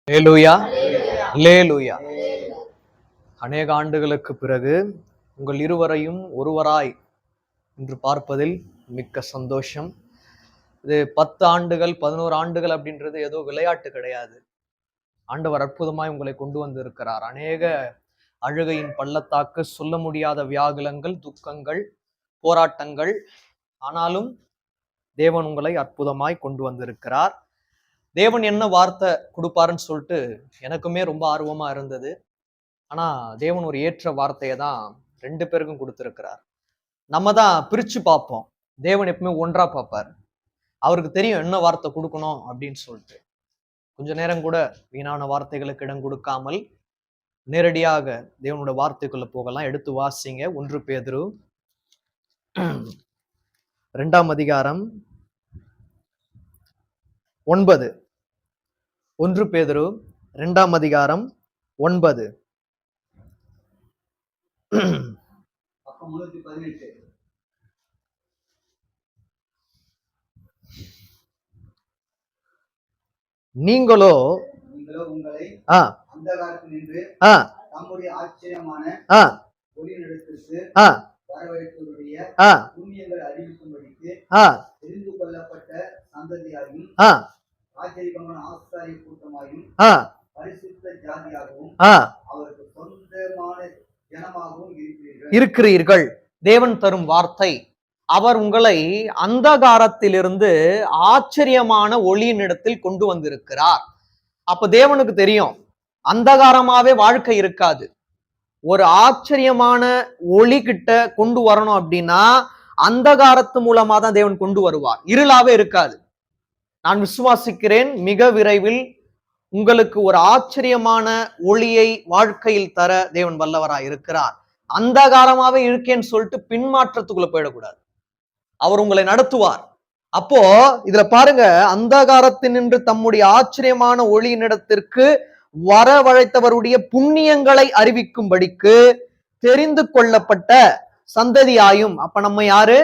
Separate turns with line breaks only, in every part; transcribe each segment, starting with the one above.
அல்லேலூயா, அல்லேலூயா. அநேக ஆண்டுகளுக்கு பிறகு உங்கள் இருவரையும் ஒருவராய் இன்று பார்ப்பதில் மிக்க சந்தோஷம். இது 10 ஆண்டுகள் 11 ஆண்டுகள் அப்படின்றது ஏதோ விளையாட்டு கிடையாது. ஆண்டவர் அற்புதமாய் உங்களை கொண்டு வந்திருக்கிறார். அநேக அழுகையின் பள்ளத்தாக்கு, சொல்ல முடியாத வியாகுலங்கள், துக்கங்கள், போராட்டங்கள். ஆனாலும் தேவன் உங்களை அற்புதமாய் கொண்டு வந்திருக்கிறார். தேவன் என்ன வார்த்தை கொடுப்பாருன்னு சொல்லிட்டு எனக்குமே ரொம்ப ஆர்வமா இருந்தது. ஆனா தேவன் ஒரு ஏற்ற வார்த்தையை தான் 2 பேருக்கும் கொடுத்திருக்கிறார். நம்ம தான் பிரிச்சு பார்ப்போம். தேவன் எப்பவுமே ஒன்றா பார்ப்பார். அவருக்கு தெரியும் என்ன வார்த்தை கொடுக்கணும் அப்படின்னு சொல்லிட்டு. கொஞ்ச நேரம் கூட வீணான வார்த்தைகளுக்கு இடம் கொடுக்காமல் நேரடியாக தேவனோட வார்த்தைக்குள்ள போகலாம். எடுத்து வாசிங்க. 1 பேதுரு 2ஆம் அதிகாரம் 9. 1 பேதுரு 2ஆம் அதிகாரம் 9. நீங்களோ உங்களை அந்தகாரத்தினின்று தம்முடைய ஆச்சரியமான ஒளியினிடத்திற்கு வரவழைத்தவருடைய புண்ணியங்களை அறிவிக்கும்படிக்கு தெரிந்து கொள்ளப்பட்ட சந்ததியாயும் ஆச்சரியமான ஆசாரிய கூட்டமாயும் பரிசுத்த ஜாதியாகவும் அவருக்கு சொந்தமான ஜனமாகவும் இருக்கிறீர்கள். தேவன் தரும் வார்த்தை. அவர் உங்களை அந்தகாரத்திலிருந்து ஆச்சரியமான ஒளியினிடத்தில் கொண்டு வந்திருக்கிறார். அப்ப தேவனுக்கு தெரியும் அந்தகாரமாவே வாழ்க்கை இருக்காது. ஒரு ஆச்சரியமான ஒளி கிட்ட கொண்டு வரணும் அப்படின்னா அந்தகாரத்து மூலமா தான் தேவன் கொண்டு வருவார். இருளாவே இருக்காது. நான் விசுவாசிக்கிறேன் மிக விரைவில் உங்களுக்கு ஒரு ஆச்சரியமான ஒளியை வாழ்க்கையில் தர தேவன் வல்லவராய் இருக்கிறார். அந்தகாரமாவே இருக்கேன்னு சொல்லிட்டு பின்மாற்றத்துக்குள்ள போயிடக்கூடாது. அவர் உங்களை நடத்துவார். அப்போ இதுல பாருங்க, அந்தகாரத்தினின்று தம்முடைய ஆச்சரியமான ஒளியினிடத்திற்கு வரவழைத்தவருடைய புண்ணியங்களை அறிவிக்கும்படிக்கு தெரிந்து கொள்ளப்பட்ட சந்ததியாயும். அப்ப நம்ம யாரு?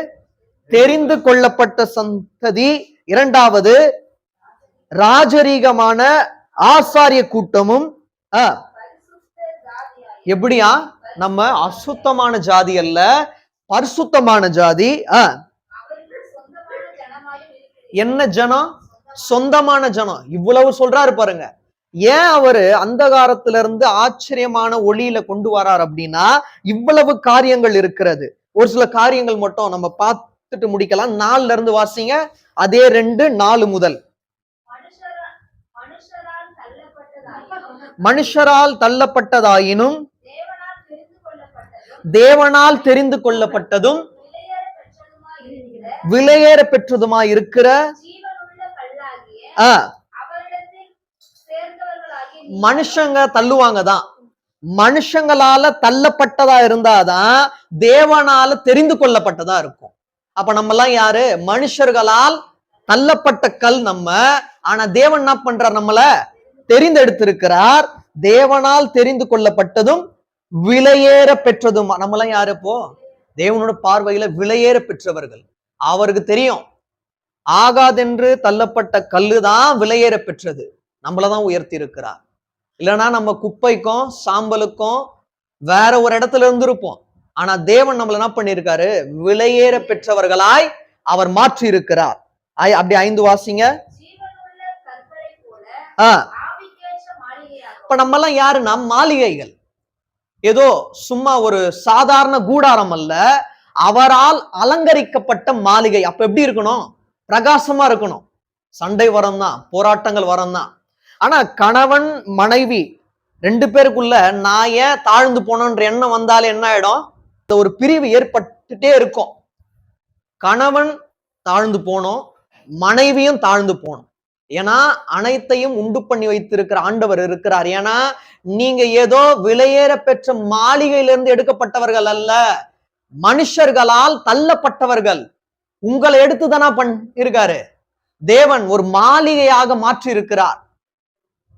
தெரிந்து கொள்ளப்பட்ட சந்ததி. 2வது ராஜரீகமான ஆசாரிய கூட்டமும். எப்படியா? நம்ம அசுத்தமான ஜாதி அல்ல, பரிசுத்தமான ஜாதி. என்ன ஜனம்? சொந்தமான ஜனம். இவ்வளவு சொல்றாரு பாருங்க. ஏன் அவரு அந்தகாரத்திலிருந்து ஆச்சரியமான ஒளியில கொண்டு வரார் அப்படின்னா இவ்வளவு காரியங்கள் இருக்கிறது. ஒரு சில காரியங்கள் மட்டும் நம்ம பார்த்துட்டு முடிக்கலாம். 4ல இருந்து வாசிங்க. அதே 2:4 முதல். மனுஷரால் தள்ளப்பட்டதாயினும் தேவனால் தெரிந்து கொள்ளப்பட்டதும் விலையேற பெற்றதுமாய் இருக்கிற மனுஷங்க தள்ளுவாங்க தான். மனுஷங்களால தள்ளப்பட்டதா இருந்தாதான் தேவனால தெரிந்து கொள்ளப்பட்டதா இருக்கும். அப்ப நம்ம எல்லாம் யாரு? மனுஷர்களால் தள்ளப்பட்ட கல் நம்ம. ஆனா தேவன் என்ன பண்றார்? நம்மள தெரிந்தெடுத்திருக்கிறார். தேவனால் தெரிந்து கொள்ளப்பட்டதும் விலையேற பெற்றதும். நம்மளாம் யாரு? இப்போ தேவனோட பார்வையில விலையேற பெற்றவர்கள். அவருக்கு தெரியும் ஆகாதென்று தள்ளப்பட்ட கல்லுதான் விலையேற பெற்றது. நம்மளதான் உயர்த்தி இருக்கிறார். இல்லைன்னா நம்ம குப்பைக்கும் சாம்பலுக்கும் வேற ஒரு இடத்துல இருந்திருப்போம். ஆனா தேவன் நம்மள என்ன பண்ணிருக்காரு? விலையேற பெற்றவர்களாய் அவர் மாற்றி இருக்கிறார். அப்படி 5 வாசிங்க. இப்ப நம்ம எல்லாம் யாருன்னா மாளிகைகள். ஏதோ சும்மா ஒரு சாதாரண கூடாரம் அல்ல, அவரால் அலங்கரிக்கப்பட்ட மாளிகை. அப்ப எப்படி இருக்கணும்? பிரகாசமா இருக்கணும். சண்டை வரம் தான், போராட்டங்கள் வரம் தான். ஆனா கணவன் மனைவி 2 பேருக்குள்ள நான் ஏன் தாழ்ந்து போனோன்ற எண்ணம் வந்தாலே என்ன ஆயிடும்? ஒரு பிரிவு ஏற்பட்டுட்டே இருக்கும். கணவன் தாழ்ந்து போனோம், மனைவியும் தாழ்ந்து போனோம். ஏன்னா அனைத்தையும் உண்டு பண்ணி வைத்திருக்கிற ஆண்டவர் இருக்கிறார். ஏன்னா நீங்க ஏதோ விலையேற பெற்ற மாளிகையிலிருந்து எடுக்கப்பட்டவர்கள் அல்ல, மனுஷர்களால் தள்ளப்பட்டவர்கள். உங்களை எடுத்துதானா இருக்காரு தேவன். ஒரு மாளிகையாக மாற்றி இருக்கிறார்.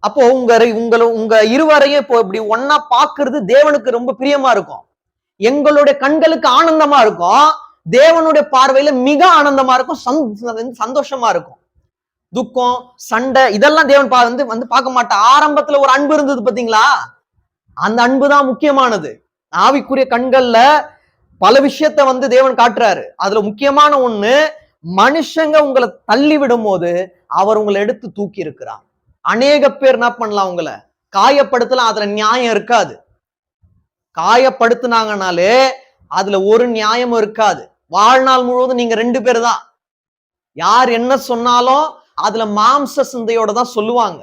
அப்போ உங்க இருவரையும் இப்போ இப்படி ஒன்னா பாக்குறது தேவனுக்கு ரொம்ப பிரியமா இருக்கும். எங்களுடைய கண்களுக்கு ஆனந்தமா இருக்கும். தேவனுடைய பார்வையில மிக ஆனந்தமா இருக்கும், சந்தோஷமா இருக்கும். துக்கம், சண்டை இதெல்லாம் தேவன் வந்து பார்க்க மாட்டா. ஆரம்பத்துல ஒரு அன்பு இருந்தது பாத்தீங்களா, அந்த அன்பு தான் முக்கியமானது. ஆவிக்குரிய கண்கள்ல பல விஷயத்த வந்து தேவன் காட்டுறாரு. அதுல முக்கியமான ஒண்ணு, மனுஷங்க உங்களை தள்ளி விடும் போது அவர் உங்களை எடுத்து தூக்கி இருக்கிறார். அநேக பேர் என்ன பண்ணலாம், உங்களை காயப்படுத்தலாம், அதுல நியாயம் இருக்காது. காயப்படுத்தினாங்கனாலே அதுல ஒரு நியாயமும் இருக்காது. வாழ்நாள் முழுவதும் நீங்க 2 பேர் தான். யார் என்ன சொன்னாலும் அதுல மாம்ச சிந்தையோட தான் சொல்லுவாங்க.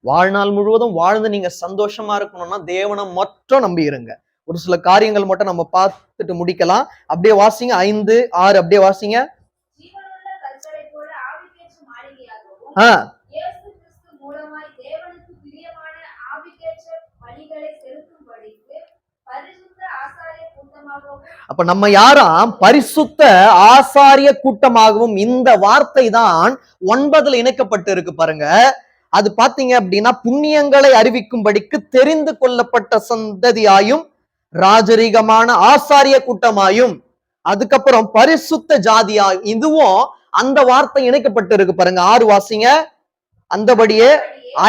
வாழ்நாள் முழுவதும் வாழ்ந்து நீங்க சந்தோஷமா இருக்கணும்னா தேவனை மட்டும் நம்பி இருங்க. ஒரு சில காரியங்கள் மட்டும் நம்ம பார்த்துட்டு முடிக்கலாம். அப்படியே வாசிங்க 5, 6 அப்படியே வாசிங்க. அப்ப நம்ம யாராம்? பரிசுத்த ஆசாரிய கூட்டமாகவும். இந்த வார்த்தை தான் 9 இணைக்கப்பட்டு இருக்கு பாருங்க. அது பாத்தீங்க அப்படின்னா, புண்ணியங்களை அறிவிக்கும்படிக்கு தெரிந்து கொள்ளப்பட்ட சந்ததியாயும் ராஜரீகமான ஆசாரிய கூட்டமாயும், அதுக்கப்புறம் பரிசுத்த ஜாதியாயும். இதுவும் அந்த வார்த்தை இணைக்கப்பட்டு இருக்கு பாருங்க. 6 வாசிங்க. அந்தபடியே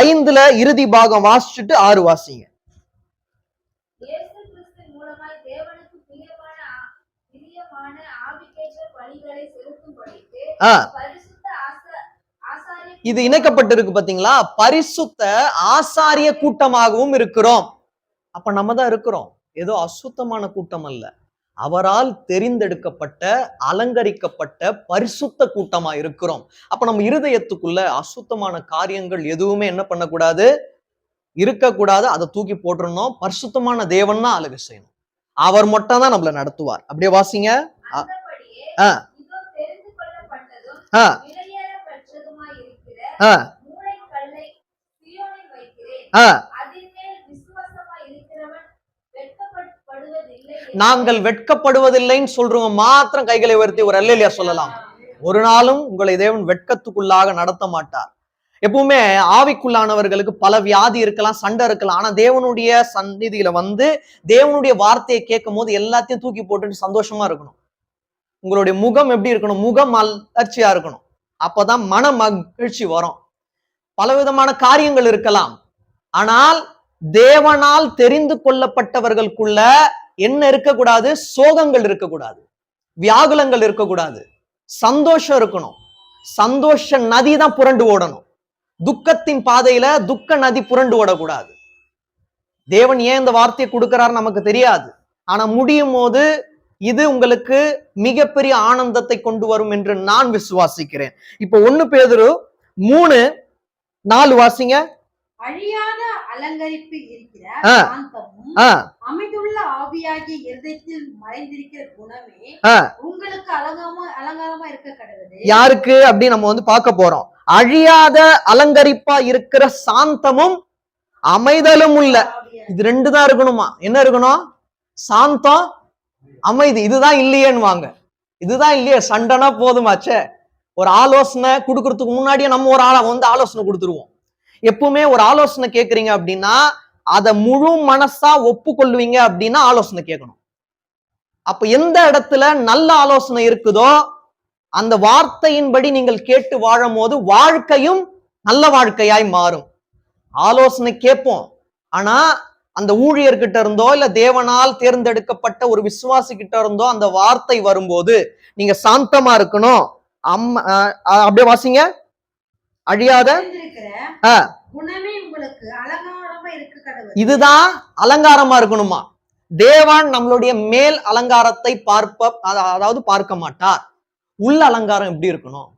5ல இறுதி பாகம் வாசிச்சுட்டு 6 வாசிங்க. இது இணைக்கப்பட்டிருக்கு பாத்தீங்களா? பரிசுத்த ஆசாரிய கூட்டமாகவும் இருக்கிறோம். அப்ப நம்ம தான் இருக்கிறோம், ஏதோ அசுத்தமான கூட்டம் அல்ல. அவரால் தெரிந்தெடுக்கப்பட்ட அலங்கரிக்கப்பட்ட பரிசுத்த கூட்டமா இருக்கிறோம். அப்ப நம்ம இருதயத்துக்குள்ள அசுத்தமான காரியங்கள் எதுவுமே என்ன பண்ணக்கூடாது, இருக்கக்கூடாது. அதை தூக்கி போட்டுறணும். பரிசுத்தமான தேவன் தான் ஆளுகை செய்யணும். அவர் மட்டும் தான் நம்மளை நடத்துவார். அப்படியே வாசிங்க. நாங்கள் வெட்கப்படுவதில்லைன்னு சொல்றவங்க மாத்திரம் கைகளை உயர்த்தி ஒரு அல்லேலூயா சொல்லலாம். ஒரு நாளும் உங்களை தேவன் வெட்கத்துக்குள்ளாக நடத்த மாட்டார். எப்பவுமே ஆவிக்குள்ளானவர்களுக்கு பல வியாதி இருக்கலாம், சண்டை இருக்கலாம். ஆனா தேவனுடைய சந்நிதியில வந்து தேவனுடைய வார்த்தையை கேட்கும் போது எல்லாத்தையும் தூக்கி போட்டுட்டு சந்தோஷமா இருக்கணும். உங்களுடைய முகம் எப்படி இருக்கணும்? முகம் மலர்ச்சியா இருக்கணும். அப்பதான் மன மகிழ்ச்சி வரும். பலவிதமான காரியங்கள் இருக்கலாம், ஆனால் தேவனால் தெரிந்து கொள்ளப்பட்டவர்களுக்குள்ள என்ன இருக்கக்கூடாது? சோகங்கள் இருக்கக்கூடாது, வியாகுலங்கள் இருக்கக்கூடாது, சந்தோஷம் இருக்கணும். சந்தோஷ நதி தான் புரண்டு ஓடணும். துக்கத்தின் பாதையில துக்க நதி புரண்டு ஓடக்கூடாது. தேவன் ஏன் இந்த வார்த்தையை கொடுக்கிறார் நமக்கு தெரியாது. ஆனா முடியும் போது இது உங்களுக்கு மிகப்பெரிய ஆனந்தத்தை கொண்டு வரும் என்று நான் விசுவாசிக்கிறேன். இப்ப 1 பேதுரு 3:4 வாசிங்க.
அழியாத அலங்கரிப்பு இருக்கிற சாந்தமும் அமைந்துள்ள ஆவியாகிய இருதயத்தில் மறைந்திருக்கிற குணமே உங்களுக்கு அலங்காரமா இருக்க கடவுது.
யாருக்கு அப்படி நம்ம வந்து பார்க்க போறோம். அழியாத அலங்கரிப்பா இருக்கிற சாந்தமும் அமைதலும் உள்ள. இது 2 தான் இருக்கணுமா? என்ன இருக்கணும்? சாந்தம், அமைதி. இதுதான் இல்லையேன்னு வாங்க. இதுதான் இல்லையே, சண்டைனா போதுமாச்சே. ஒரு ஆலோசனை கொடுக்கறதுக்கு முன்னாடியே நம்ம ஒரு ஆளை வந்து ஆலோசனை கொடுத்துருவோம். எப்பவுமே ஒரு ஆலோசனை கேட்கறீங்க அப்படின்னா அதை முழு மனசா ஒப்புக்கொள்வீங்க அப்படின்னா ஆலோசனை கேட்கணும். அப்ப எந்த இடத்துல நல்ல ஆலோசனை இருக்குதோ அந்த வார்த்தையின்படி நீங்கள் கேட்டு வாழும் போது வாழ்க்கையும் நல்ல வாழ்க்கையாய் மாறும். ஆலோசனை கேட்போம், ஆனா அந்த ஊழியர்கிட்ட இருந்தோ இல்ல தேவனால் தேர்ந்தெடுக்கப்பட்ட ஒரு விசுவாசி கிட்ட இருந்தோ அந்த வார்த்தை வரும்போது நீங்க சாந்தமா இருக்கணும். அப்படியே வாசிங்க. அழியாத இதுதான் அலங்காரமா இருக்கணுமா? தேவன் நம்மளுடைய மேல் அலங்காரத்தை பார்க்க மாட்டார். உள்ள அலங்காரம் எப்படி இருக்கணும்?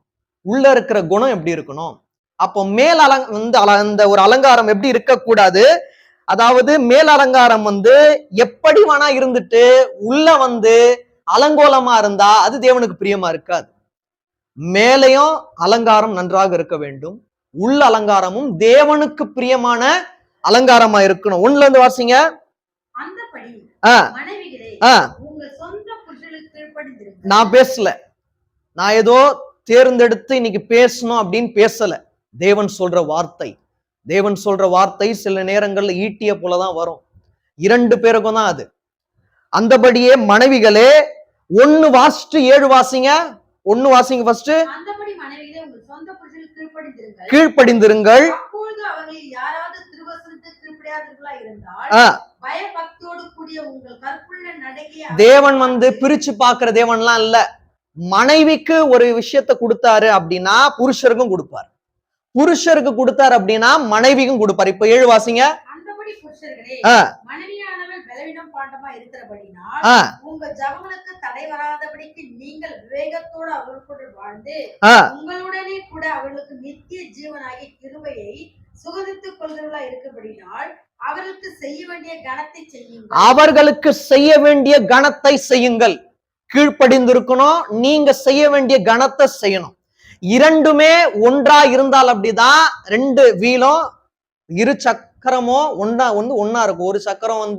உள்ள இருக்கிற குணம் எப்படி இருக்கணும்? அப்போ மேல் அந்த ஒரு அலங்காரம் எப்படி இருக்கக்கூடாது? அதாவது மேல் அலங்காரம் வந்து எப்படி வேணா இருந்துட்டு உள்ள வந்து அலங்கோலமா இருந்தா அது தேவனுக்கு பிரியமா இருக்காது. மேலையும் அலங்காரம் நன்றாக இருக்க வேண்டும், உள்ள அலங்காரமும் தேவனுக்கு பிரியமான அலங்காரமா இருக்கணும். 1ல இருந்து வாசிங்க. நான் பேசல, நான் ஏதோ தேர்ந்தெடுத்து இன்னைக்கு பேசணும் அப்படின்னு பேசல. தேவன் சொல்ற வார்த்தை, தேவன் சொல்ற வார்த்தை சில நேரங்கள்ல ஈட்டிய போலதான் வரும். 2 பேருக்கும் தான் அது. அந்தபடியே மனைவிகளே 1 வாசிட்டு 7 வாசிங்க. 1 வாசிங்க ஃபர்ஸ்ட்.
அந்தபடி மனைவிகளே உங்கள் சொந்த புருஷனுக்கு
கீழ்ப்படிந்திருங்கள்.
அப்பொழுது அவர்களில் யாராவது திருவசனத்துக்கு கீழ்ப்படியாதவர்களாய் இருந்தால் பயபக்தியோடு கூடிய உங்கள் கற்புள்ள நடையை.
தேவன் பிரிச்சு பாக்குற தேவன்லாம் இல்ல. மனைவிக்கு ஒரு விஷயத்தை கொடுத்தாரு அப்படின்னா புருஷருக்கும் கொடுப்பார், புருஷருக்கு கொடுத்தாரு அப்படின்னா மனைவிக்கும் கொடுப்பார். இப்ப 7 வாசிங்க.
அந்தபடி புருஷர்களே, மனைவியானவள் பலவீனம் பாண்டமா இருக்கிறபடினால் உங்க ஜபங்களுக்கு தடை வராதபடிக்கு நீங்கள் விவேகத்தோடு அவர்களுடன் வாழ்ந்து உங்களுடனே கூட அவர்களுக்கு நித்திய ஜீவனாகிய கிருபையை சுகந்தித்துக் கொள்கிறவர்களா இருக்கிறபடினால் அவர்களுக்கு செய்ய வேண்டிய கணத்தை செய்யுங்கள். அவர்களுக்கு செய்ய வேண்டிய கணத்தை செய்யுங்கள். கீழ்ப்படிந்திருக்கணும், நீங்க செய்ய வேண்டிய கணத்தை செய்யணும். இரண்டுமே ஒன்றா இருந்தால் அப்படிதான். 2 வீலும் 2 சக்கரமோ ஒன்னா இருக்கும். ஒரு சக்கரம்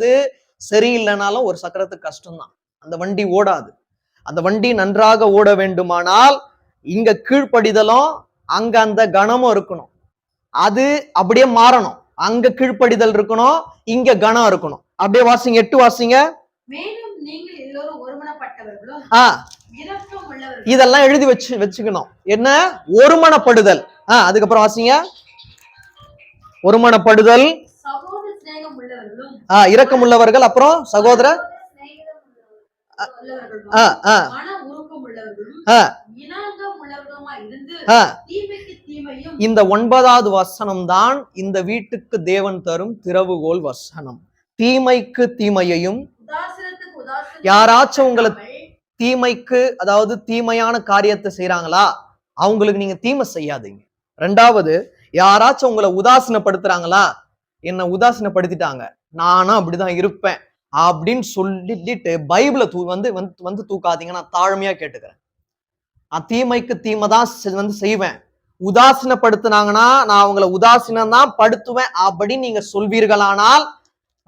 சரியில்லைனாலும் ஒரு சக்கரத்துக்கு கஷ்டம்தான், அந்த வண்டி ஓடாது. அந்த வண்டி நன்றாக ஓட வேண்டுமானால் இங்க கீழ்ப்படிதலும் அங்க அந்த கணமும் இருக்கணும். அது அப்படியே மாறணும். அங்க கீழ்ப்படிதல் இருக்கணும், இங்க கணம் இருக்கணும். அப்படியே வாசிங்க. 8 வாசிங்க. மேலும் நீங்கள் எல்லோரும் ஒருமனப்பட்டவர்களும்
இதெல்லாம் எழுதி வச்சுக்கணும். என்ன? ஒருமனப்படுதல். அதுக்கப்புறம் வாசிங்க. ஒருமனப்படுதல், இரக்கம் உள்ளவர்கள், அப்புறம் சகோதர இந்த 9வது வசனம் தான் இந்த வீட்டுக்கு தேவன் தரும் திறவுகோல் வசனம். தீமைக்கு தீமையையும், யாராச்சும் உங்களை தீமைக்கு, அதாவது தீமையான காரியத்தை செய்யறாங்களா, அவங்களுக்கு நீங்க தீமை செய்யாதீங்க. 2வது, யாராச்சும் உங்களை உதாசீனப்படுத்துறாங்களா, என்ன உதாசீனப்படுத்திட்டாங்க, நானும் அப்படிதான் இருப்பேன் அப்படின்னு சொல்லிட்டு பைபிளை தூக்காதீங்க. நான் தாழ்மையா கேட்டுக்கிறேன். நான் தீமைக்கு தீமை தான் செய்வேன். உதாசீனப்படுத்தினாங்கன்னா நான் அவங்களை உதாசீனம் தான் படுத்துவேன் அப்படின்னு நீங்க சொல்வீர்களானால்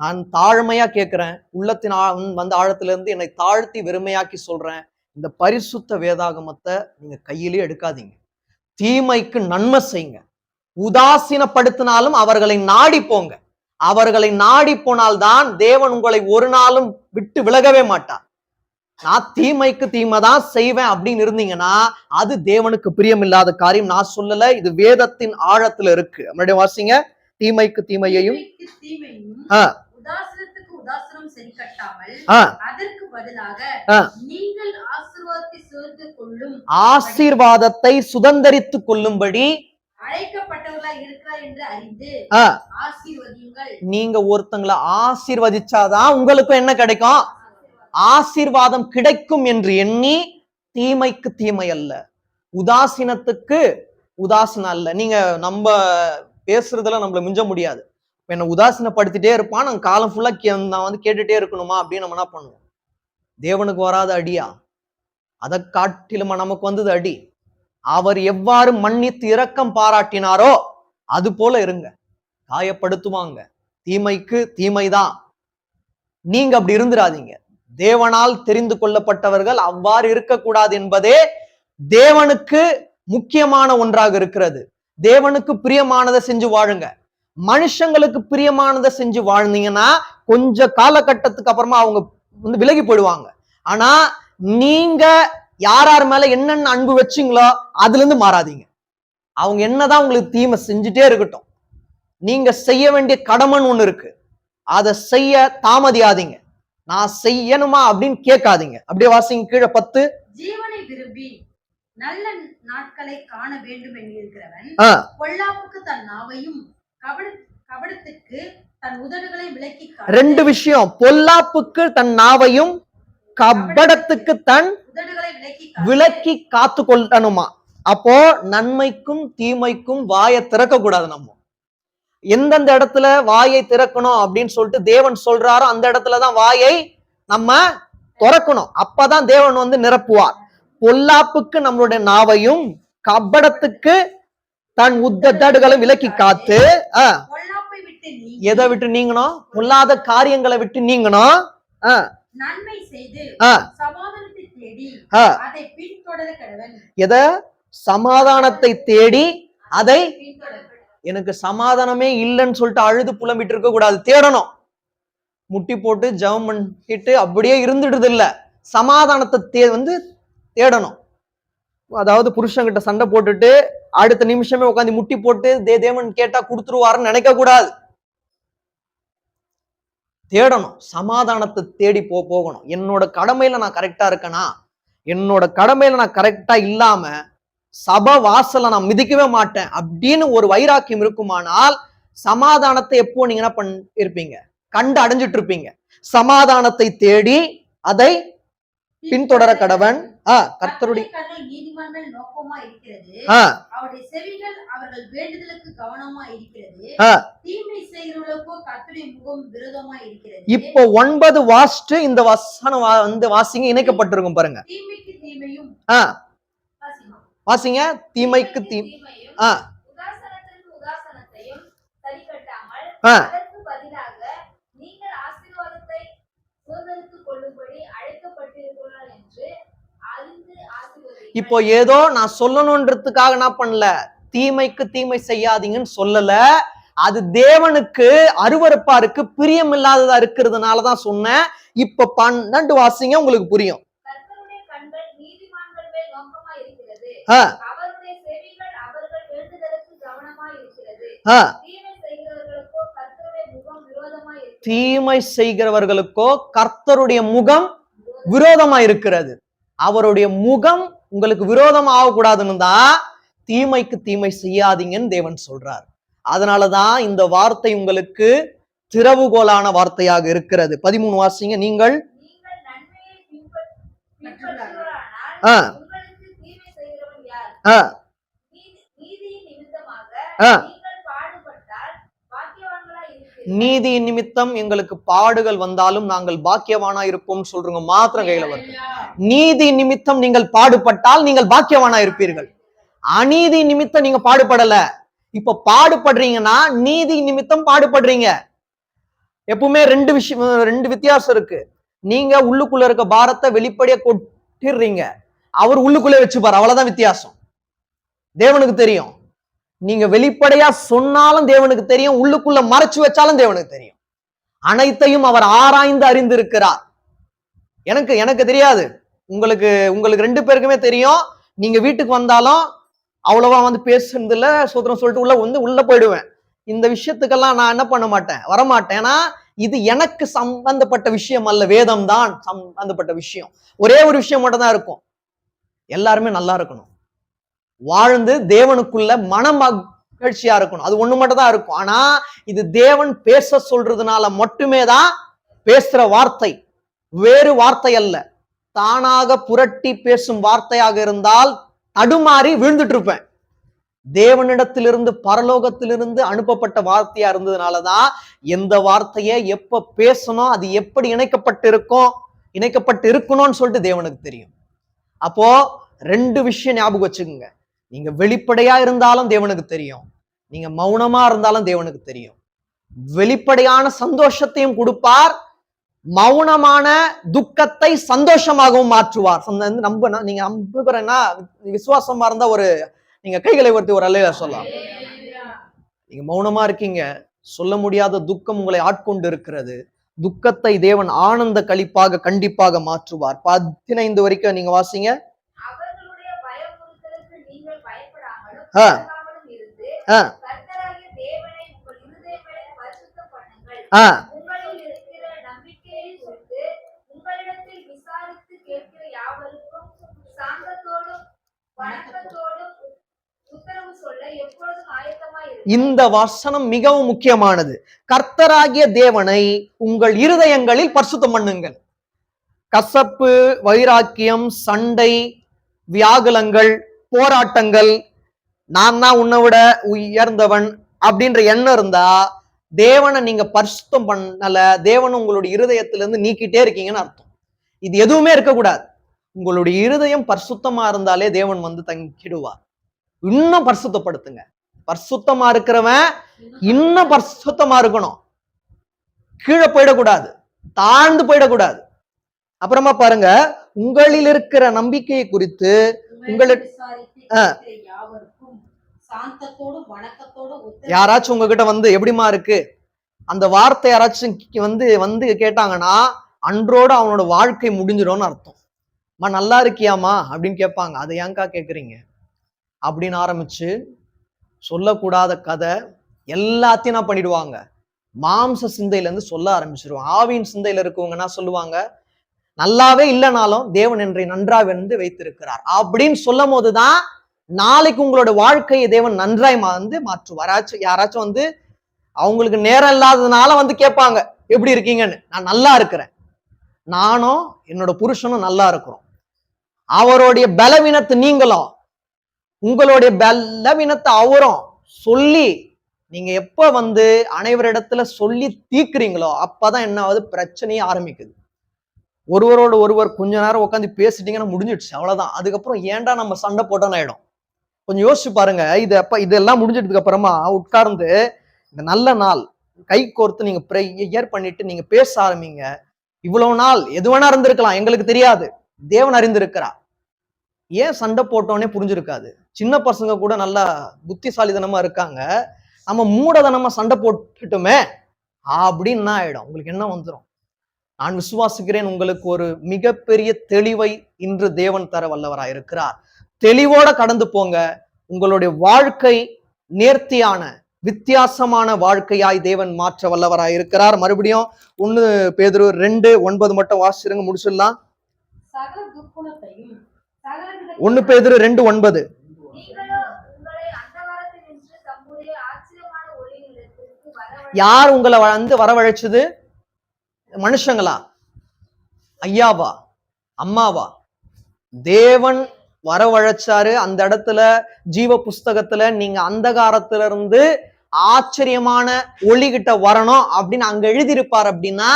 நான் தாழ்மையா கேட்கிறேன். உள்ளத்தின் ஆழத்திலிருந்து என்னை தாழ்த்தி வெறுமையாக்கி சொல்றேன், இந்த பரிசுத்த வேதாகமத்தை நீங்க கையிலே எடுக்காதீங்க. தீமைக்கு நன்மை செய்யுங்க. உதாசீனப்படுத்தினாலும் அவர்களை நாடி போங்க. அவர்களை நாடி போனால்தான் தேவன் உங்களை ஒரு நாளும் விட்டு விலகவே மாட்டார். நான் தீமைக்கு தீமை தான் செய்வேன் அப்படின்னு இருந்தீங்கன்னா அது தேவனுக்கு பிரியமில்லாத காரியம். நான் சொல்லல, இது வேதத்தின் ஆழத்துல இருக்கு. மறுபடியும் வாசிங்க. தீமைக்கு தீமையையும் ஆசீர்வாதத்தை சுதந்தரித்துக் கொள்ளும்படி நீங்க ஒருத்தங்களை ஆசீர்வதிச்சாதான் உங்களுக்கும் என்ன கிடைக்கும்? ஆசீர்வாதம் கிடைக்கும் என்று எண்ணி தீமைக்கு தீமை அல்ல, உதாசீனத்துக்கு உதாசீனம் அல்ல. நீங்க நம்ம பேசுறதுல நம்மள மிஞ்ச முடியாது. என்ன உதாசீனப்படுத்திட்டே இருப்பான், நாங்க காலம் ஃபுல்லா நான் கேட்டுட்டே இருக்கணுமா அப்படின்னு நம்ம என்ன பண்ணுவோம்? தேவனுக்கு வராத அடியா? அதை காட்டிலுமா நமக்கு வந்தது அடி? அவர் எவ்வாறு மன்னித்து இரக்கம் பாராட்டினாரோ அது போல இருங்க. காயப்படுத்துவாங்க, தீமைக்கு தீமைதான். நீங்க அப்படி இருந்துடாதீங்க. தேவனால் தெரிந்து கொள்ளப்பட்டவர்கள் அவ்வாறு இருக்கக்கூடாது என்பதே தேவனுக்கு முக்கியமான ஒன்றாக இருக்கிறது. தேவனுக்கு பிரியமானதை செஞ்சு வாழுங்க. மனுஷங்களுக்கு பிரியமானதை செஞ்சு வாழ்ந்தீங்கன்னா கொஞ்ச காலகட்டத்துக்கு அப்புறமா அவங்க விலகி போயிடுவாங்க. ஆனா நீங்க யார் மேல என்னென்ன அன்பு வச்சீங்களோ அதுல இருந்து மாறாதீங்க. அவங்க என்னதான் உங்களுக்கு தீமை செஞ்சுட்டே இருக்கட்டும், நீங்க செய்ய வேண்டிய கடமைன்னு ஒண்ணு இருக்கு, அதை செய்ய தாமதியாதீங்க. நான் செய்யணுமா அப்படின்னு கேட்காதீங்க. அப்படியே வாசிங்க. கீழே 10.
ஜீவனை விரும்பி நல்ல நாட்களை காண வேண்டும் என்கிறவன் பொல்லாப்புக்கு தன் நாவையும் கபடத்துக்கு தன் உதடுகளை விலக்கி.
2 விஷயம். பொல்லாப்புக்கு தன் நாவையும் கபடத்துக்கு தன் விலக்கி காத்து கொள்ளணுமா? அப்போ நன்மைக்கும் தீமைக்கும் வாயை திறக்க கூடாது. நம்ம எந்தெந்த இடத்துல வாயை திறக்கணும் அப்படின்னு சொல்லிட்டு தேவன் சொல்றாரோ அந்த இடத்துலதான் வாயை நம்ம திறக்கணும். அப்பதான் தேவன் நிரப்புவார். பொல்லாப்புக்கு நம்மளுடைய நாவையும் கபடத்துக்கு தன் உதடுகளை விலக்கி காத்து. எதை விட்டு நீங்கணும்? பொல்லாத காரியங்களை விட்டு நீங்கணும்.
நன்மை செய்து சமாதானத்தை தேடி அதை பின்தொடர கடவன்.
எதை? சமாதானத்தை தேடி அதை. எனக்கு சமாதானமே இல்லைன்னு சொல்லிட்டு அழுது புலம்பிட்டு இருக்க கூடாது. தேடணும். முட்டி போட்டு ஜெபம் பண்ணிட்டு அப்படியே இருந்துடுது இல்ல, சமாதானத்தை தேடணும். அதாவது புருஷன்கிட்ட சண்டை போட்டுட்டு அடுத்த நிமிஷமே உட்காந்து முட்டி போட்டு தேவன் கேட்டா கொடுத்துருவாருன்னு நினைக்க கூடாது. தேடணும், சமாதானத்தை தேடி போகணும். என்னோட கடமையில நான் கரெக்டா இருக்கேனா, என்னோட கடமையில நான் கரெக்டா இல்லாம சபை வாசல நான் மிதிக்கவே மாட்டேன் அப்படின்னு ஒரு வைராக்கியம் இருக்குமானால் சமாதானத்தை எப்போ நீங்க என்ன இருப்பீங்க, கண்டு அடைஞ்சிட்டு இருப்பீங்க. சமாதானத்தை தேடி அதை பின்தொடர கடவன். கர்த்தருடைய
நீதிமான்கள் நோக்கமா இருக்கிறது, அவருடைய செவிகள் அவர்கள் வேண்டுதலுக்கு கவனமா இருக்கிறது, தீமை செய்கிறவர்களுக்கோ கர்த்தருடைய முகம் விரோதமா இருக்கிறது.
இப்போ 9 வாஸ்ட் இந்த வசனம் வந்து வாசிங்க, இணைக்கப்பட்டிருக்கும் பாருங்க.
தீமைக்கு தீமையும்
வாசிங்க, தீமைக்கு தீமையும்
உதாசனத்திற்கு உதாசனத்தையும் சரிக்கட்டாமல் அதற்கு பதிலாக நீங்கள் ஆசீர்வாதத்தை சுதந்தரித்துக் கொள்ளும்படி அழைக்கப்பட்டிருக்கிறீர்கள் என்று அறிந்து ஆசீர்வதியுங்கள்.
இப்போ ஏதோ நான் சொல்லணும்ன்றதுக்காக என்ன பண்ணல, தீமைக்கு தீமை செய்யாதீங்கன்னு சொல்லல. அது தேவனுக்கு அருவருப்பா இருக்கு, பிரியம் இல்லாததா இருக்கிறதுனாலதான் சொன்னேன். இப்ப 12 வாசிங்க, உங்களுக்கு புரியும்.
கர்த்தருடைய கண்கள் நீதிமான்கள் மேல் நோக்கமா இருக்கிறது, அவருடைய செவிகள் அவர்கள் வேண்டுதலுக்கு கவனமா இருக்கிறது, தீமை செய்கிறவர்களுக்கோ கர்த்தருடைய முகம் விரோதமா இருக்கிறது.
தீமை செய்கிறவர்களுக்கோ கர்த்தருடைய முகம் விரோதமா இருக்கிறது. அவருடைய முகம் உங்களுக்கு விரோதம் ஆகக்கூடாதுன்னு தான் தீமைக்கு தீமை செய்யாதீங்கன்னு தேவன் சொல்றார். அதனாலதான் இந்த வார்த்தை உங்களுக்கு திறவுகோலான வார்த்தையாக இருக்கிறது. 13 வாசிங்க. நீங்கள்
நன்மையை பின்பற்றுவாரானால் உங்களுக்கு தீமை செய்கிறவன் யார்? நீதியின் நிமித்தமாக நீங்கள் பாடுபட்டால் பாக்கியவான்களாய் இருப்பீர்கள்.
நீதியின் நிமித்தம் எங்களுக்கு பாடுகள் வந்தாலும் நாங்கள் பாக்கியவானா இருப்போம் சொல்றோங்க மாத்திரம் கையில வரும். நீதி நிமித்தம் நீங்கள் பாடுபட்டால் நீங்கள் பாக்கியவானா இருப்பீர்கள். அநீதி நிமித்தம் நீங்க பாடுபடல. இப்ப பாடுபடுறீங்கன்னா நீதி நிமித்தம் பாடுபடுறீங்க. எப்பவுமே ரெண்டு வித்தியாசம் இருக்கு. நீங்க உள்ளுக்குள்ள இருக்க பாரத்தை வெளிப்படையா கொட்டிடுறீங்க, அவர் உள்ளுக்குள்ளே வச்சுப்பாரு, அவ்வளவுதான் வித்தியாசம். தேவனுக்கு தெரியும். நீங்க வெளிப்படையா சொன்னாலும் தேவனுக்கு தெரியும், உள்ளுக்குள்ள மறைச்சு வச்சாலும் தேவனுக்கு தெரியும். அனைத்தையும் அவர் ஆராய்ந்து அறிந்திருக்கிறார். எனக்கு தெரியாது, உங்களுக்கு 2 பேருக்குமே தெரியும். நீங்க வீட்டுக்கு வந்தாலும் அவ்வளவா வந்து பேசுறது இல்ல, சோத்திரம் சொல்லிட்டு உள்ள போயிடுவேன். இந்த விஷயத்துக்கெல்லாம் நான் என்ன பண்ண மாட்டேன், வரமாட்டேன். ஏன்னா இது எனக்கு சம்பந்தப்பட்ட விஷயம் அல்ல, வேதம் தான் சம்பந்தப்பட்ட விஷயம். ஒரே ஒரு விஷயம் மட்டும் தான் இருக்கும், எல்லாருமே நல்லா இருக்கணும், வாழ்ந்து தேவனுக்குள்ள மகிழ்ச்சியா இருக்கணும். அது ஒண்ணு மட்டும் தான் இருக்கும். ஆனா இது தேவன் பேச சொல்றதுனால மட்டுமே தான் பேசுற வார்த்தை, வேறு வார்த்தை அல்ல. தானாக புரட்டி பேசும் வார்த்தையாக இருந்தால் தடுமாறி விழுந்துட்டு இருப்பேன். தேவனிடத்திலிருந்து பரலோகத்திலிருந்து அனுப்பப்பட்ட வார்த்தையா இருந்ததுனாலதான் எந்த வார்த்தையை எப்ப பேசணும், அது எப்படி இணைக்கப்பட்டு இருக்கணும்னு சொல்லிட்டு தேவனுக்கு தெரியும். அப்போ 2 விஷயம் ஞாபகம் வச்சுக்கோங்க. நீங்க வெளிப்படையா இருந்தாலும் தேவனுக்கு தெரியும், நீங்க மௌனமா இருந்தாலும் தேவனுக்கு தெரியும். வெளிப்படையான சந்தோஷத்தையும் கொடுப்பார், மௌனமான துக்கத்தை சந்தோஷமாகவும் மாற்றுவார். நீங்க நம்புறேன்னா விசுவாசமா இருந்தா நீங்க கைகளை உயர்த்தி ஒரு அல்லேலூயா சொல்லலாம். நீங்க மௌனமா இருக்கீங்க, சொல்ல முடியாத துக்கம் உங்களை ஆட்கொண்டு இருக்கிறது. துக்கத்தை தேவன் ஆனந்த களிப்பாக கண்டிப்பாக மாற்றுவார். 15 வரைக்கும் நீங்க வாசிங்க.
அவர்களுடைய பயமுறுத்தலுக்கு நீங்கள் பயப்படாமலும் இருந்து கர்த்தராகிய தேவனை உங்கள் இருதயங்களை பரிசுத்தம் பண்ணுங்கள். உங்களில் இருக்கிற நம்பிக்கையை குறித்து உங்களிடத்தில் விசாரித்து கேட்கிற யாவருக்கும் சாந்தத்தோடும் வணக்கத்தோடும் உத்தரவு சொல்ல எப்பொழுதும் ஆயத்தமாய் இருங்கள்.
இந்த வசனம் மிகவும் முக்கியமானது. கர்த்தராகிய தேவனை உங்கள் இருதயங்களில் பரிசுத்தம் பண்ணுங்கள். கசப்பு, வைராக்கியம், சண்டை, வியாகுலங்கள், போராட்டங்கள், நான் தான் உன்னை விட உயர்ந்தவன் அப்படின்ற எண்ணம் இருந்தா தேவனை நீங்க பரிசுத்தம் பண்ணல, தேவன் உங்களுடைய இருதயத்திலிருந்து நீக்கிட்டே இருக்கீங்கன்னு அர்த்தம். இது எதுவுமே இருக்கக்கூடாது. உங்களுடைய இருதயம் பரிசுத்தமா இருந்தாலே தேவன் வந்து தங்கிடுவார். இன்னும் பரிசுத்தப்படுத்துங்க. பரிசுத்தமா இருக்கிறவன் இன்னும் பரிசுத்தமா இருக்கணும், கீழே போயிடக்கூடாது, தாழ்ந்து போயிடக்கூடாது. அப்புறமா பாருங்க, உங்களில் இருக்கிற நம்பிக்கையை குறித்து யாராச்சும் உங்ககிட்ட வந்து எப்படிமா இருக்கு அந்த வார்த்தை யாராச்சும் வந்து கேட்டாங்கன்னா அன்றோட அவனோட வாழ்க்கை முடிஞ்சிடும்னு அர்த்தம். நல்லா இருக்கியாமா அப்படின்னு கேட்பாங்க. அதை ஏங்கா கேட்குறீங்க அப்படின்னு ஆரம்பிச்சு சொல்லக்கூடாத கதை எல்லாத்தையும் என்ன பண்ணிடுவாங்க, மாம்ச சிந்தையில இருந்து சொல்ல ஆரம்பிச்சிருவாங்க. ஆவியின் சிந்தையில இருக்கவங்கன்னா சொல்லுவாங்க, நல்லாவே இல்லைனாலும் தேவன் என்னை நன்றாக வந்து வைத்திருக்கிறார் அப்படின்னு சொல்லும் போதுதான் நாளைக்கு உங்களோட வாழ்க்கையை தேவன் நன்றாய் வந்து மாற்றுவார். யாராச்சும் வந்து அவங்களுக்கு நேரம் இல்லாததுனால வந்து கேட்பாங்க, எப்படி இருக்கீங்கன்னு. நான் நல்லா இருக்கிறேன், நானும் என்னோட புருஷனும் நல்லா இருக்கிறோம். அவருடைய பலவீனத்தை நீங்களும் உங்களுடைய பலவீனத்தை அவரும் சொல்லி நீங்க எப்ப வந்து அனைவரிடத்துல சொல்லி தீக்குறீங்களோ அப்பதான் என்ன ஆகுது, பிரச்சனையே ஆரம்பிக்குது. ஒருவரோட ஒருவர் கொஞ்ச நேரம் உட்காந்து பேசிட்டீங்கன்னா முடிஞ்சிடுச்சு, அவ்வளவுதான். அதுக்கப்புறம் ஏன்டா நம்ம சண்டை போட்டோன்னு ஆயிடும். கொஞ்சம் யோசிச்சு பாருங்க. இதெல்லாம் முடிஞ்சதுக்கு அப்புறமா உட்கார்ந்து இந்த நல்ல நாள் கை கோர்த்து நீங்க ப்ரேயர் பண்ணிட்டு நீங்க பேச ஆரம்பிங்க. இவ்வளவு நாள் எது வேணா இருந்திருக்கலாம், எங்களுக்கு தெரியாது, தேவன் அறிந்திருக்கிறார். ஏன் சண்டை போட்டோன்னே புரிஞ்சிருக்காது. சின்ன பசங்க கூட நல்லா புத்திசாலித்தனமா இருக்காங்க, நம்ம மூடதனமா சண்டை போட்டுட்டுமே அப்படின்னு ஆயிடும். உங்களுக்கு என்ன வந்துடும். நான் விசுவாசிக்கிறேன், உங்களுக்கு ஒரு மிகப்பெரிய தெளிவை இன்று தேவன் தர வல்லவராய் இருக்கிறார். தெளிவோட கடந்து போங்க. உங்களுடைய வாழ்க்கை நேர்த்தியான வித்தியாசமான வாழ்க்கையாய் தேவன் மாற்ற வல்லவராய் இருக்கிறார். மறுபடியும் 1 பேதுரு 2:9 மட்டும் வாசிருங்க, முடிச்சிடலாம். 1 பேதுரு 2:9. யார் உங்களை வந்து வரவழைச்சது? மனுஷங்களா, ஐயாவா, அம்மாவா? தேவன் வரவழைச்சாரு. அந்த இடத்துல ஜீவ புஸ்தகத்துல நீங்க அந்தகாரத்துல இருந்து ஆச்சரியமான ஒளிகிட்ட வரணும் அப்படின்னு அங்க எழுதியிருப்பார். அப்படின்னா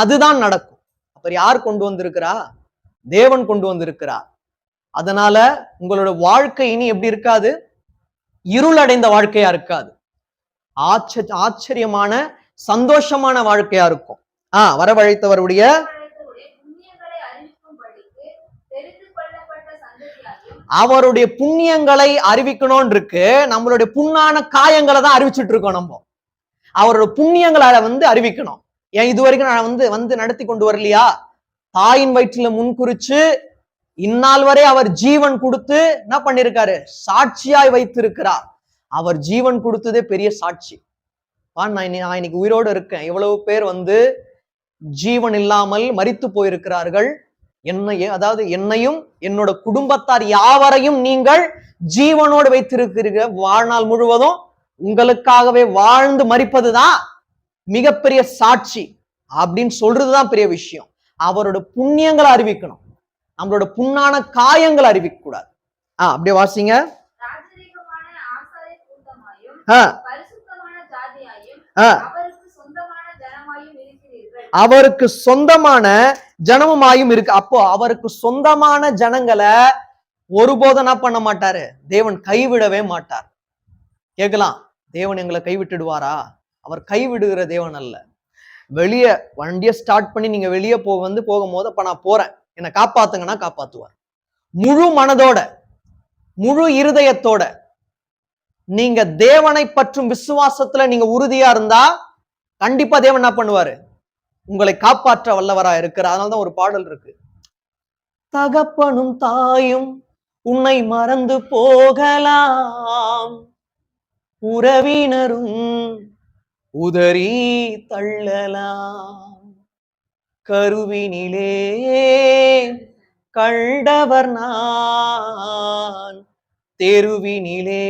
அதுதான் நடக்கும். அப்புறம் யார் கொண்டு வந்திருக்கிறா? தேவன் கொண்டு வந்திருக்கிறார். அதனால உங்களோட வாழ்க்கை இனி எப்படி இருக்காது, இருளடைந்த வாழ்க்கையா இருக்காது, ஆச்சரியமான சந்தோஷமான வாழ்க்கையா இருக்கும். வரவழைத்தவருடைய அவருடைய புண்ணியங்களை அறிவிக்கணும் இருக்கு. நம்மளுடைய புண்ணான காயங்களை தான் அறிவிச்சுட்டு இருக்கோம். நம்ம அவரோட புண்ணியங்களை வந்து அறிவிக்கணும். ஏன் இதுவரைக்கும் நான் வந்து நடத்தி கொண்டு வரலையா? தாயின் வயிற்றுல முன்குறிச்சு இந்நாள் வரை அவர் ஜீவன் கொடுத்து என்ன பண்ணிருக்காரு, சாட்சியாய் வைத்திருக்கிறார். அவர் ஜீவன் கொடுத்ததே பெரிய சாட்சி. நான் இன்னைக்கு உயிரோடு இருக்கேன். எவ்வளவு பேர் வந்து ஜீவன் இல்லாமல் மரித்து போயிருக்கிறார்கள். அதாவது என்னையும் என்னோட குடும்பத்தார் யாவரையும் நீங்கள் ஜீவனோடு வைத்திருக்கிறீர்கள். வாழ்நாள் முழுவதும் உங்களுக்காகவே வாழ்ந்து மரிப்பதுதான் மிகப்பெரிய சாட்சி அப்படின்னு சொல்றதுதான் பெரிய விஷயம். அவரோட புண்ணியங்களை அறிவிக்கணும், நம்மளோட புண்ணான காயங்களை அறிவிக்க கூடாது. அப்படியே வாசிங்க. அவருக்கு சொந்தமான ஜனமுமாயும் இருக்கு. அப்போ அவருக்கு சொந்தமான ஜனங்களை ஒருபோதும் என்ன பண்ண மாட்டாரு, தேவன் கைவிடவே மாட்டார். கேட்கலாம், தேவன் எங்களை கைவிட்டுடுவாரா? அவர் கைவிடுகிற தேவன் அல்ல. வெளியே வண்டியை ஸ்டார்ட் பண்ணி நீங்க வெளியே போகும்போது அப்ப நான் போறேன், என்னை காப்பாத்துங்கன்னா காப்பாத்துவார். முழு மனதோட முழு இருதயத்தோட நீங்க தேவனை பற்றும் விசுவாசத்துல நீங்க உறுதியா இருந்தா கண்டிப்பா தேவன் என்ன பண்ணுவாரு, உங்களை காப்பாற்ற வல்லவரா இருக்கிறார். அதனாலதான் ஒரு பாடல் இருக்கு, தகப்பனும் தாயும் உன்னை மறந்து போகலாம், உறவினரும் உதறி தள்ளலாம், கருவினிலே கண்டவர் நான், தெருவினிலே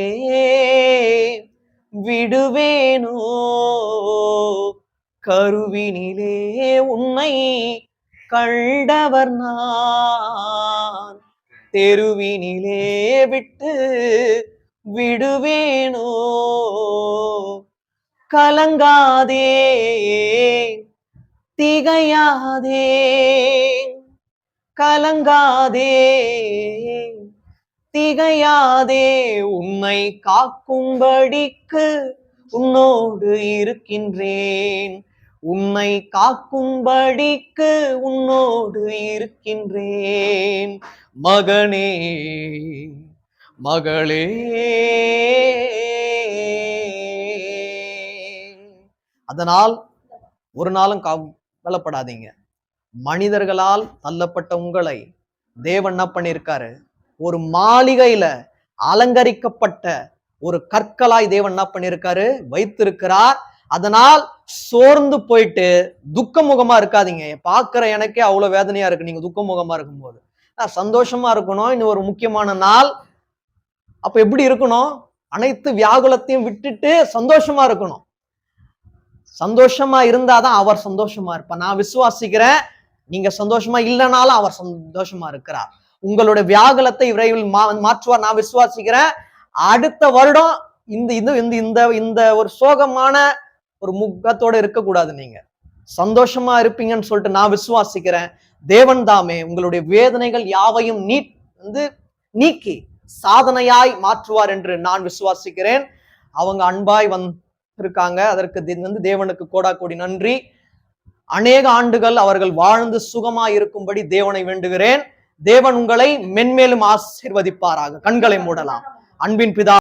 விடுவேனோ, கருவினிலே உன்னை கண்டவர் நான், தெருவினிலே விட்டு விடுவேனோ, கலங்காதே திகையாதே, கலங்காதே திகையாதே, உன்னை காக்கும்படிக்கு உன்னோடு இருக்கின்றேன், உன்னை காக்கும்படிக்கு உன்னோடு இருக்கின்றேன், மகனே மகளே. அதனால் ஒரு நாளும் கவலைப்படாதீங்க. மனிதர்களால் தள்ளப்பட்ட உங்களை தேவன் என்ன பண்ணியிருக்காரு, ஒரு மாளிகையில அலங்கரிக்கப்பட்ட ஒரு கற்களாய் தேவன் என்ன பண்ணியிருக்காரு, வைத்திருக்கிறார். அதனால் சோர்ந்து போயிட்டு துக்க முகமா இருக்காதீங்க. பார்க்கிற எனக்கே அவ்வளவு வேதனையா இருக்கு நீங்க துக்க முகமா இருக்கும்போது. சந்தோஷமா இருக்கணும். இன்னும் ஒரு முக்கியமான நாள். அப்ப எப்படி இருக்கணும்? அனைத்து வியாகுலத்தையும் விட்டுட்டு சந்தோஷமா இருக்கணும். சந்தோஷமா இருந்தாதான் அவர் சந்தோஷமா இருப்பார். நான் விசுவாசிக்கிறேன், நீங்க சந்தோஷமா இல்லைனாலும் அவர் சந்தோஷமா இருக்கிறார். உங்களுடைய வியாகுலத்தை விரைவில் மாற்றுவார். நான் விசுவாசிக்கிறேன். அடுத்த வருடம் இந்த இந்த இந்த இந்த ஒரு சோகமான ஒரு முகத்தோட இருக்கக்கூடாது. நீங்க சந்தோஷமா இருப்பீங்கன்னு சொல்லிட்டு நான் விசுவாசிக்கிறேன். தேவன் தாமே உங்களுடைய வேதனைகள் யாவையும் நீக்கி சாதனையாய் மாற்றுவார் என்று நான் விசுவாசிக்கிறேன். அவங்க அன்பாய் வந்திருக்காங்க. அதற்கு தேவனுக்கு கோடா கோடி நன்றி. அநேக ஆண்டுகள் அவர்கள் வாழ்ந்து சுகமாய் இருக்கும்படி தேவனை வேண்டுகிறேன். தேவன் உங்களை மென்மேலும் ஆசீர்வதிப்பாராக. கண்களை மூடலாம். அன்பின் பிதா